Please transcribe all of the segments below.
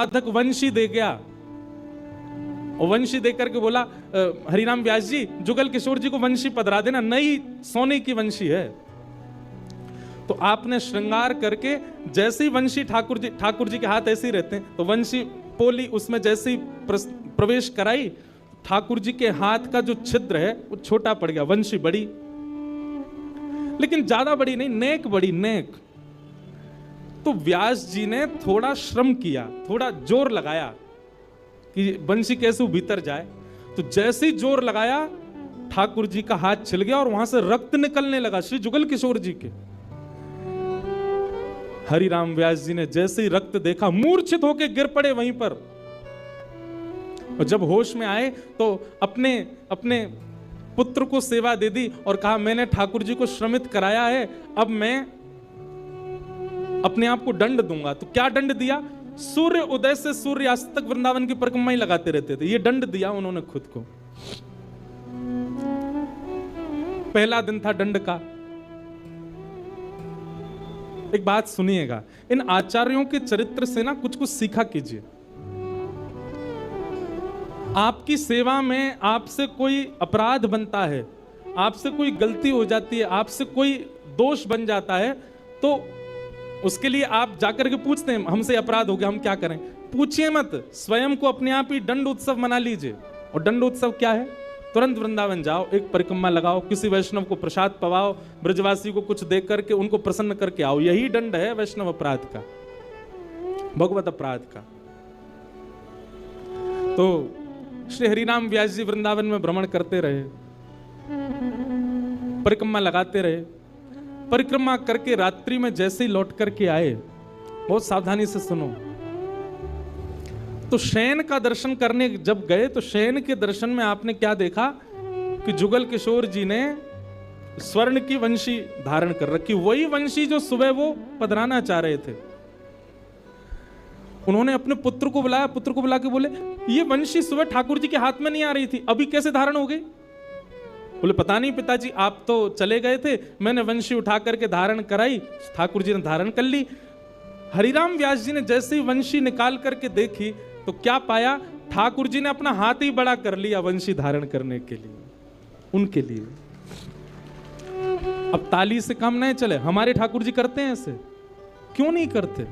साधक वंशी दे गया, और वंशी देकर के बोला हरिराम व्यास जी जुगल किशोर जी को वंशी पधरा देना, नई सोने की वंशी है। तो आपने श्रृंगार करके जैसे ही वंशी ठाकुर जी के हाथ ऐसे ही रहते हैं, तो वंशी पोली उसमें जैसे ही प्रवेश कराई, ठाकुर जी के हाथ का जो छिद्र है वो छोटा पड़ गया, वंशी बड़ी, लेकिन ज्यादा बड़ी नहीं, नेक बड़ी, नेक। तो व्यास जी ने थोड़ा श्रम किया, थोड़ा जोर लगाया कि वंशी कैसे भीतर जाए। तो जैसे ही जोर लगाया ठाकुर जी का हाथ छिल गया और वहां से रक्त निकलने लगा श्री जुगल किशोर जी के। हरिराम व्यास जी ने जैसे ही रक्त देखा मूर्छित होकर गिर पड़े वहीं पर, और जब होश में आए तो अपने अपने पुत्र को सेवा दे दी और कहा मैंने ठाकुर जी को श्रमित कराया है, अब मैं अपने आप को दंड दूंगा। तो क्या दंड दिया? सूर्य उदय से सूर्य अस्त तक वृंदावन की परिक्रमा ही लगाते रहते थे, ये दंड दिया उन्होंने खुद को। पहला दिन था दंड का। एक बात सुनिएगा, इन आचार्यों के चरित्र से ना कुछ कुछ सीखा कीजिए। आपकी सेवा में आपसे कोई अपराध बनता है, आपसे कोई गलती हो जाती है, आपसे कोई दोष बन जाता है, तो उसके लिए आप जाकर के पूछते हैं हमसे अपराध हो गया, हम क्या करें? पूछिए मत, स्वयं को अपने आप ही दंड उत्सव मना लीजिए। और दंड उत्सव क्या है? तुरंत वृंदावन जाओ, एक परिक्रमा लगाओ, किसी वैष्णव को प्रसाद पवाओ, ब्रजवासी को कुछ देख करके उनको प्रसन्न करके आओ। यही दंड है वैष्णव अपराध का, भगवत अपराध का। तो श्री हरिनाम व्यास जी वृंदावन में भ्रमण करते रहे, परिक्रमा लगाते रहे। परिक्रमा करके रात्रि में जैसे ही लौट करके आए, बहुत सावधानी से सुनो, तो शयन का दर्शन करने जब गए तो शयन के दर्शन में आपने क्या देखा कि जुगल किशोर जी ने स्वर्ण की वंशी धारण कर रखी, वही वंशी जो सुबह वो पधराना चाह रहे थे। उन्होंने अपने पुत्र को बुलाया, पुत्र को बुला के बोले ये वंशी सुबह ठाकुर जी के हाथ में नहीं आ रही थी, अभी कैसे धारण हो गई? बोले पता नहीं पिताजी, आप तो चले गए थे, मैंने वंशी उठा करके धारण कराई, ठाकुर जी ने धारण कर ली। हरिराम व्यास जी ने जैसे ही वंशी निकाल करके देखी तो क्या पाया? ठाकुर जी ने अपना हाथ ही बड़ा कर लिया वंशी धारण करने के लिए, उनके लिए। अब ताली से काम नहीं चले, हमारे ठाकुर जी करते हैं ऐसे? क्यों नहीं करते?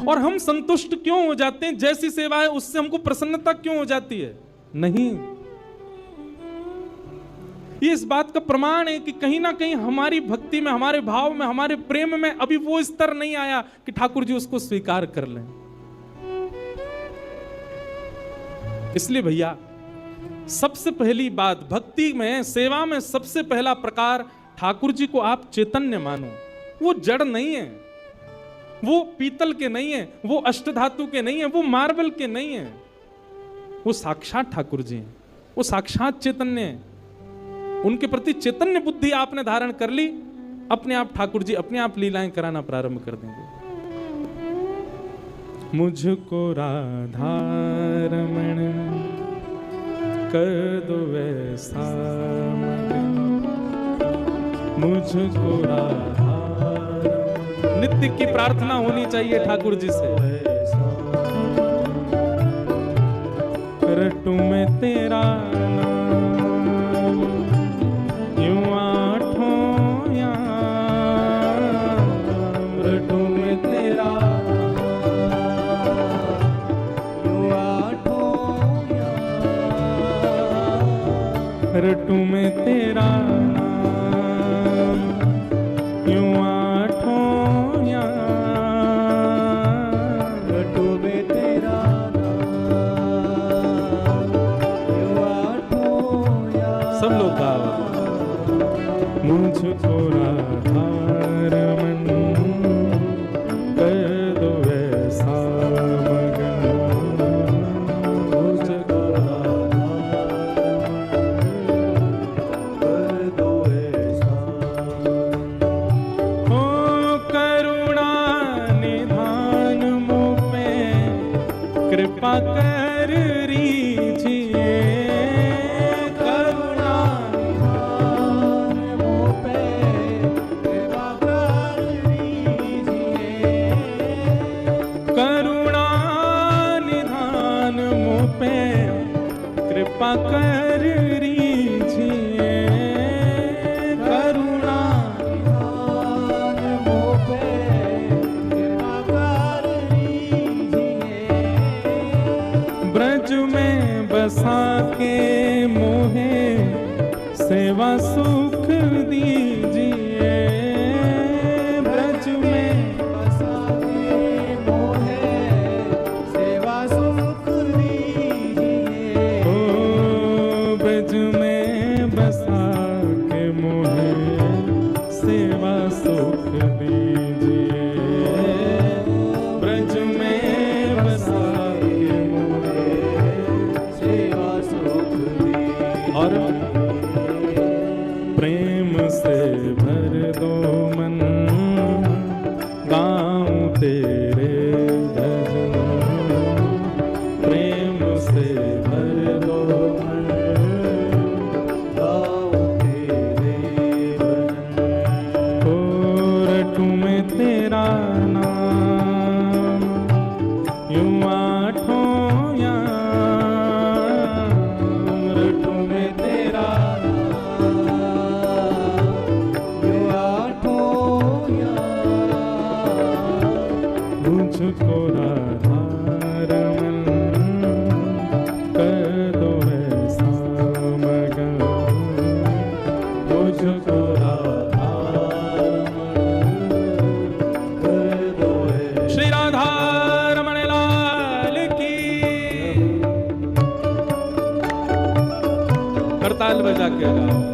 और हम संतुष्ट क्यों हो जाते हैं? जैसी सेवा है उससे हमको प्रसन्नता क्यों हो जाती है? नहीं। ये इस बात का प्रमाण है कि कहीं ना कहीं हमारी भक्ति में, हमारे भाव में, हमारे प्रेम में अभी वो स्तर नहीं आया कि ठाकुर जी उसको स्वीकार कर लें। इसलिए भैया सबसे पहली बात भक्ति में, सेवा में सबसे पहला प्रकार, ठाकुर जी को आप चैतन्य मानो। वो जड़ नहीं है, वो पीतल के नहीं है, वो अष्टधातु के नहीं है, वो मार्बल के नहीं है, वो साक्षात ठाकुर जी हैं, वो साक्षात चैतन्य है। उनके प्रति चैतन्य बुद्धि आपने धारण कर ली, अपने आप ठाकुर जी अपने आप लीलाएं कराना प्रारंभ कर देंगे। मुझको राधा रमण कर दो वैसा मगन, मुझको राधा, नित्य की प्रार्थना होनी चाहिए ठाकुर जी से। रटू में तेरा नाम यूं आठों याम, रटू में तेरा यूं आठों याम, रटू में तेरा नाम यूं आठों याम, रटू में तेरा मुझको राधा रमन कर दो वैसा मगन, मुझको राधा कर दो वैसा। ओ करुणा निधान मुझ पे कृपा कर रीजिए, करुणा पे कृपा कर लीजिए, करुणा मुँह पे कृपा कर लीजिए, ब्रज में बसा के मोहे सेवा सुख दीजिए, ब्रज में बसा के मोहे सेवा सुख दीजिए, ओ ब्रज में बसा के मोहे सेवा सुख दीजिए, ब्रज में बसा के मोहे सेवा सुख दीजिए, और प्रेम से भर दो मन, गाऊं तेरे भजन, प्रेम से भर दो मन, गाऊं तेरे भजन, ओ रटूं मैं तेरा नाम, यूं आठों याम, रटूं मैं तेरा मुझको राधा रमन कर दो ऐसा मगन, मुझको राधा रमन कर दो ऐसा। श्री राधा रमण लाल की, करताल बजा के गाओ।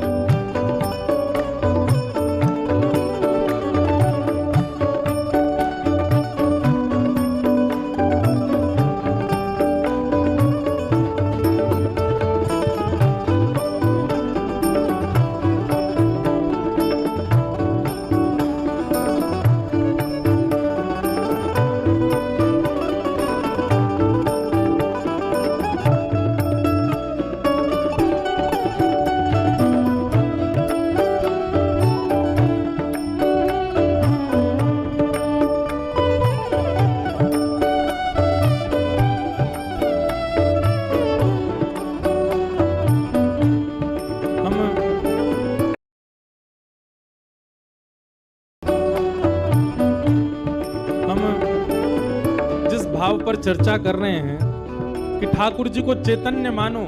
भाव पर चर्चा कर रहे हैं कि ठाकुर जी को चैतन्य मानो,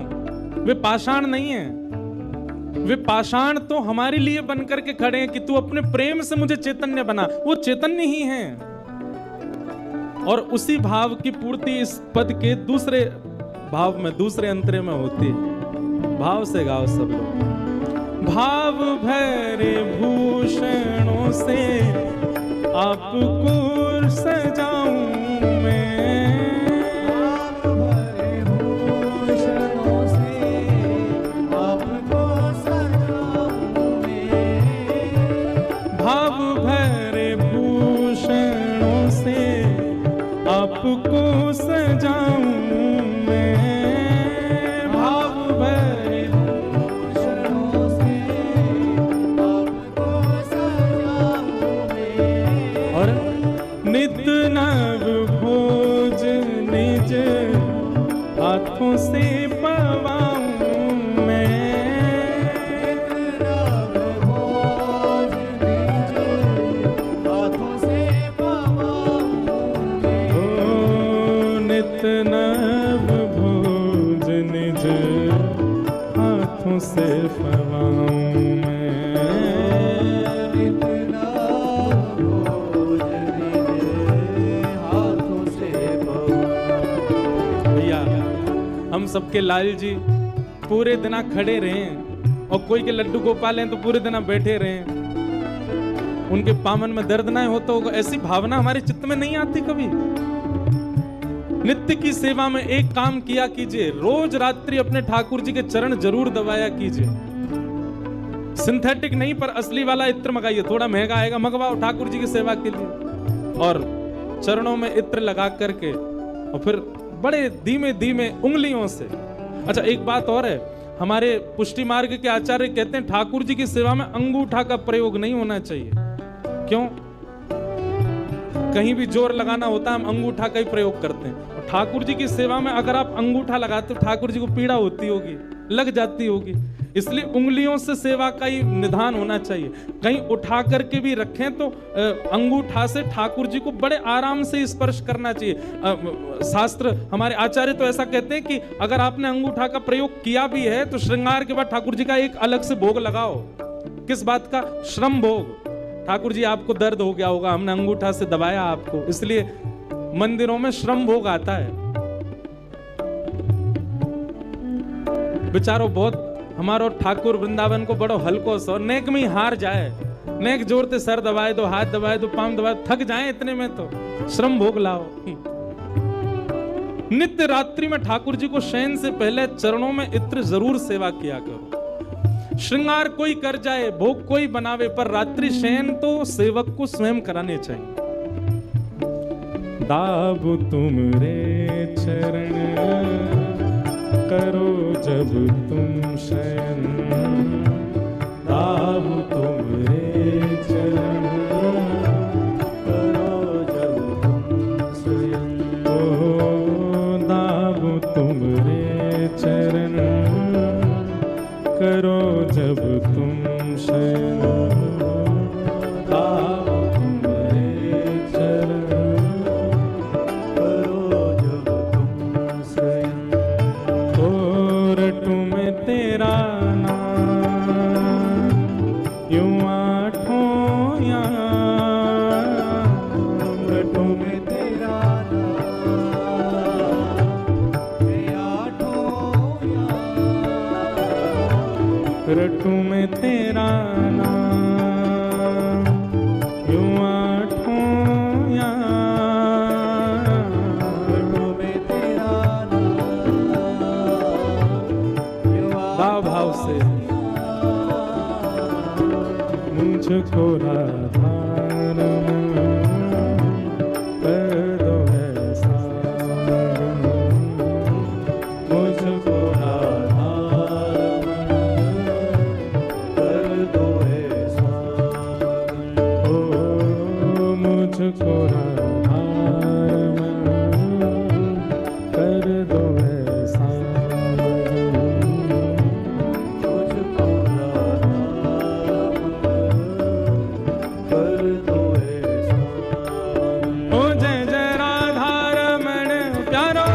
वे पाषाण नहीं है, वे पाषाण तो हमारे लिए बनकर के खड़े हैं कि तू अपने प्रेम से मुझे चैतन्य बना, वो चैतन्य ही हैं। और उसी भाव की पूर्ति इस पद के दूसरे भाव में, दूसरे अंतरे में होती है। भाव से गाओ सब लोग। भाव भरे भूषणों से आपको सजाऊं मैं, भाव भरे भूषणों से आपको सजाऊं मैं, भाव भरे भूषणों से आपको सजाऊं मैं, भाव भरे भूषणों से आपको सजाऊं मैं, और नित नव भोज निज हाथों से पवाऊं मैं, नव भोज निज हाथों से पवाऊंगे, ओ नित नव भोज निज हाथों से पवाऊं मैं। इतना भोज निज हाथों से पवाऊंगे। भैया हम सबके लाल जी पूरे दिन खड़े रहे, और कोई के लड्डू गोपाल हैं तो पूरे दिन बैठे रहे, उनके पामन में दर्द ना होता होगा, ऐसी भावना हमारे चित्त में नहीं आती कभी। नित्य की सेवा में एक काम किया कीजिए, रोज रात्रि अपने ठाकुर जी के चरण जरूर दबाया कीजिए। सिंथेटिक नहीं पर असली वाला इत्र मंगाइए, थोड़ा महंगा आएगा, मंगवाओ ठाकुर जी की सेवा के लिए, और चरणों में इत्र लगा करके, और फिर बड़े धीमे धीमे उंगलियों से। अच्छा एक बात और है, हमारे पुष्टि मार्ग के आचार्य कहते हैं ठाकुर जी की सेवा में अंगूठा का प्रयोग नहीं होना चाहिए। क्यों? कहीं भी जोर लगाना होता है हम अंगूठा का ही प्रयोग करते हैं। और ठाकुर जी की सेवा में अगर आप अंगूठा लगाते हो ठाकुर जी को पीड़ा होती होगी, लग जाती होगी, इसलिए उंगलियों से सेवा का ही निधान होना चाहिए। कहीं उठा करके भी रखें तो अंगूठा से ठाकुर जी को बड़े आराम से स्पर्श करना चाहिए। शास्त्र हमारे आचार्य तो ऐसा कहते हैं कि अगर आपने अंगूठा का प्रयोग किया भी है तो श्रृंगार के बाद ठाकुर जी का एक अलग से भोग लगाओ। किस बात का? श्रम भोग। ठाकुर जी आपको दर्द हो गया होगा, हमने अंगूठा से दबाया आपको, इसलिए मंदिरों में श्रम भोग आता है। बेचारो बहुत हमारो ठाकुर वृंदावन को बड़ो हल्को सो, नेक में ही हार जाए, नेक जोर से सर दबाए दो, हाथ दबाए दो, पांव दबाए, थक जाए इतने में तो श्रम भोग लाओ। नित्य रात्रि में ठाकुर जी को शयन से पहले चरणों में इत्र जरूर सेवा किया करो। श्रृंगार कोई कर जाए, भोग कोई बनावे, पर रात्रि शयन तो सेवक को स्वयं कराने चाहिए। दाबु तुमरे चरण करो जब तुम शयन, दाबु तुमरे चरण करो जब तुम स्वयं। ओ दाबु तुमरे चरण करो जब तुम शयन, दाबु तुमरे चरण करो जब तुम स्वयं। रटू में तेरा नाम यूं आठों याम, रटू में तेरा नाम ये आठों याम। रटू में तेरा नाम यूं आठों याम, रटू में तेरा नाम ये भाव से मुझको राधा कर दो ऐसा, मुझको राधा कर दो ऐसा। ओ मुझको राधा कर दो ऐसा, मुझको राधा कर दो ऐसा। ओ जय जय राधा रमण प्यारो